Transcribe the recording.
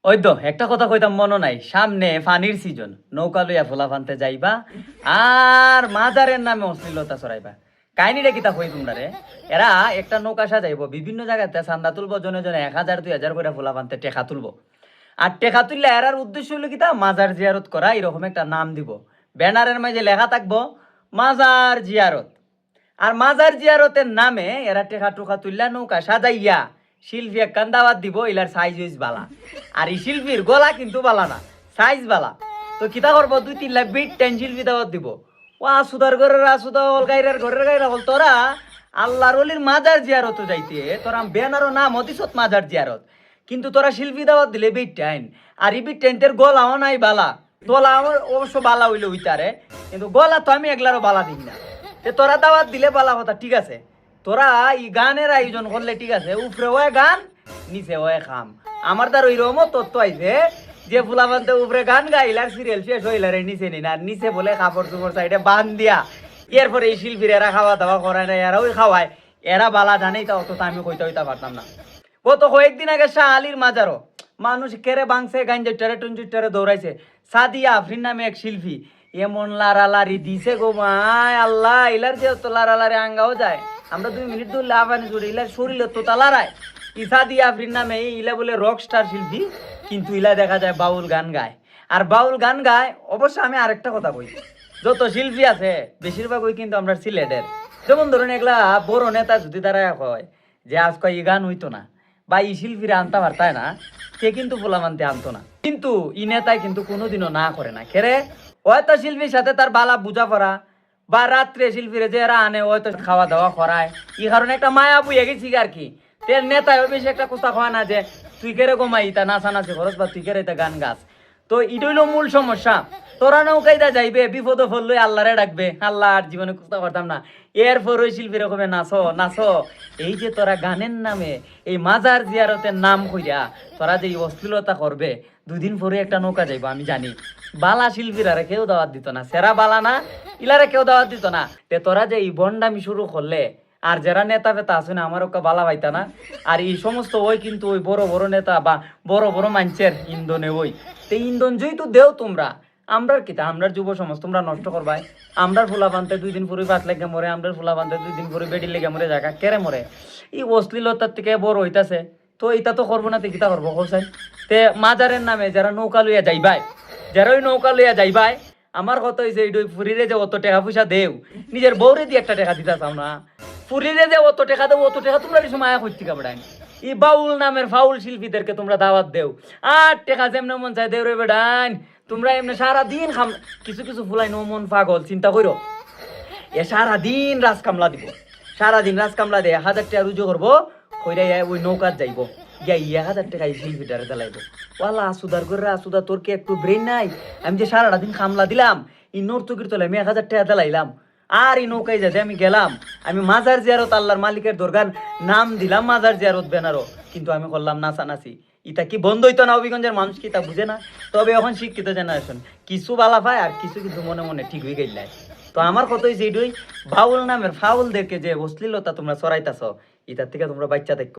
ওই তো একটা কথা কইতাম মনে নাই, সামনে ফানির সিজন, নৌকা লইয়া ফোলা ফানতে যাইবা আর মাজারের নামে অশ্লীলতা ছড়াইবা। কাহিনীটা কিতা কই তোমরা রে? এরা একটা নৌকা সাজাইবো, বিভিন্ন জায়গাতে চান্দা তুলবো, জনে জনে 1,000 2,000 করে ফোলা ফানতে টেকা তুলবো। আর টেকা তুললে এরার উদ্দেশ্য হইলো কিতা, মাজার জিয়ারত করা, এরকম একটা নাম দিব। ব্যানারের মাঝে লেখা থাকবো মাজার জিয়ারত। আর মাজার জিয়ারতের নামে এরা টেকা টুকা তুললা নৌকা সাজাইয়া শিল্পী এক দাওয়াত দিব, ইলার সাইজ হইজ বালা। আর এই শিল্পীর গলা কিন্তু বালা না, সাইজ বালা। তো কিতা করবো, 2-3 লাখ বিট টেন শিল্পী দাওয়াত দিব। ও আসুদার ঘরের আসুদা হল, গাইরার ঘরের গাইরা হল। তোরা আল্লাহর অলির মাজার জিয়ারত যাইতে তোরা বেনারও নাম হতিছত মাজার জিয়ারত, কিন্তু তোরা শিল্পী দাওয়াত দিলে বিট টাইন। আর এই বিট টাইনটের গলাও নাই বালা। তোলা আমার অবশ্য বালা হইলে উইতারে, কিন্তু গলা তো আমি এগুলারও বালা দিই না। তোরা দাওয়াত দিলে বালা কথা, ঠিক আছে। তোরা এই গানের আয়োজন করলে ঠিক আছে, উপরে হয় গান, নিচে হয় খাম। আমার তার ওই রকম তত্ত্ব আইছে যে ফুলাবান্তে উপরে গান গাইলার সিরিয়াল শেষ হইলারে নিচে নিন, আর নিচে বলে কাপড় চোপড় সাইডে বান দিয়া। এরপরে এই শিল্পীর এরা খাওয়া দাওয়া করায় না, এরা ওই খাওয়ায়। এরা বালা জানেই তা অত আমি কইতে হইতে পারতাম না। গত কয়েকদিন আগে শাহ আলীর মাজারও মানুষ কেড়ে বাংছে, গাঞ্জেটারে টুঞ্জুটারে দৌড়াইছে। সাদিয়া আফরিন নামে এক শিল্পী এমন লারালারি দিছে গো মায় আল্লাহ, ইলার যে তো লারালারি আঙ্গাও যায়। আমরা 2 মিনিট ধরলে আফানি জুড়ে ইলার শরীরে তো তালারায়। ইসা দিয়া আফরিন নামে ইলা বলে রক স্টার শিল্পী, কিন্তু ইলা দেখা যায় বাউল গান গায়। আর বাউল গান গায়। অবশ্য আমি আরেকটা কথা কই, যত শিল্পী আছে বেশিরভাগই কিন্তু আমরা সিলেটের। যেমন ধরুন এগুলা বড় নেতা যদি তারা হয় যে আজকে এই গান হইতো না বা এই শিল্পীরা আনতে পারতায় না, সে কিন্তু পোলা মানতে আনতো না। কিন্তু ই নেতায় কিন্তু কোনোদিনও না করে না। কেরে হয়তো শিল্পীর সাথে তার বালা বুঝা পড়া, বা রাত্রে শিল্পীরা যে এরা আনে হয়তো খাওয়া দাওয়া করায়, এই কারণে একটা মায়া বুঝে গেছি আর কি। তেল নেতায় বেশি একটা কথা হয় না যে তুই কেরে কমাই তা নাচানাচি খরচ বা তুই কেরে গান গাছ। তো এটাই হলো মূল সমস্যা। তোরা নৌকাইদা যাইবে, বিপদ ফললে আল্লাহরে ডাকবে, আল্লাহ আর জীবনে কুস্তা করতাম না। এরপর ওই শিল্পী রকমে নাচো নাচো। এই যে তোরা গানের নামে এই মাজার জিয়ারতের নাম কইরা তোরা যে অশ্লীলতা করবে, 2 দিন পরে একটা নৌকা যাইবো। আমি জানি বালা শিল্পীরা কেউ দাওয়াত দিত না, সেরা বালা না ইলারে কেউ দাওয়াত দিত না। তে তোরা যে এই বন্ডামি শুরু করলে, আর যারা নেতা ফেতা আছে না আমার ওকে বালা পাইতা না। আর এই সমস্ত ওই কিন্তু ওই বড় বড় নেতা বা বড় বড় মানুষের ইন্ধনে ওই তো ইন্ধন যেহেতু দেও তোমরা, আমরার কিতা আমরার যুব সমাজ তোমরা নষ্ট করবাই। আমরার ফুলা বানতে 2 দিন পরে পাত লেগে মরে, আমরার ফুলা বানতে 2 দিন পরে বেডি লেগে মরে, জায়গা কেড়ে মরে। এই অশ্লীলতার থেকে বড় হইতাছে। তো এটা তো করবো না, তো কিতা করবো হোসেন? তে মাজারের নামে যারা নৌকা লইয়া যাইবাই, যারা ওই নৌকা লইয়া যাইবাই, আমার কথা হয়েছে এই ফুরিরে যে অত টাকা পয়সা দেও, নিজের বউরে দিয়ে একটা টাকা দিতে চাও না। ফুরিরে যে অত টাকা দেবো, অত টাকা তোমরা কিছু মায়া করতে কাপড়াই। এই বাউল নামের ফাউল শিল্পীদেরকে তোমরা দাওয়াত দেও, আর টাকা যেমন মন চাই দেও রে বেড়াইন। তোমরা এমনি সারাদিন খাম, কিছু কিছু ফুলাই নো মন পাগল চিন্তা করো। এ সারাদিন রাজ কামলা দিব, সারাদিন রাজ কামলা দিয়ে 1,000 টাকা রুজু করবো, কইরা ওই নৌকাত যাইবো, গিয়া 1,000 টাকা শিল্পীটারে দিলাইবো। ওয়ালা আসুদার করে আসুদা, তোর কি একটু ব্রেন নাই? আমি যে সারাটা দিন কামলা দিলাম, এই নর্তকির তলে আমি 1,000 টাকা দিলাইলাম। আর এই নৌকায় যাতে আমি গেলাম, আমি মাজার জিয়ারত আল্লাহর মালিকের দরগার নাম দিলাম মাজার জিয়ারত বেনারো, কিন্তু আমি করলাম নাচানাচি। ইটা কি বন্ধ হইতো না? অভিগঞ্জের মানুষ কি তা বুঝে না? তবে এখন শিক্ষিত জেনারেশন কিছু বালা পায় আর কিছু কিন্তু মনে মনে ঠিক হয়ে গেল। তো আমার কত হয়েছে এইটুই, বাউল নামের ফাউলদেরকে যে অশ্লীলতা তোমরা চড়াইতাছ, এটার থেকে তোমরা বাচ্চা দেখো।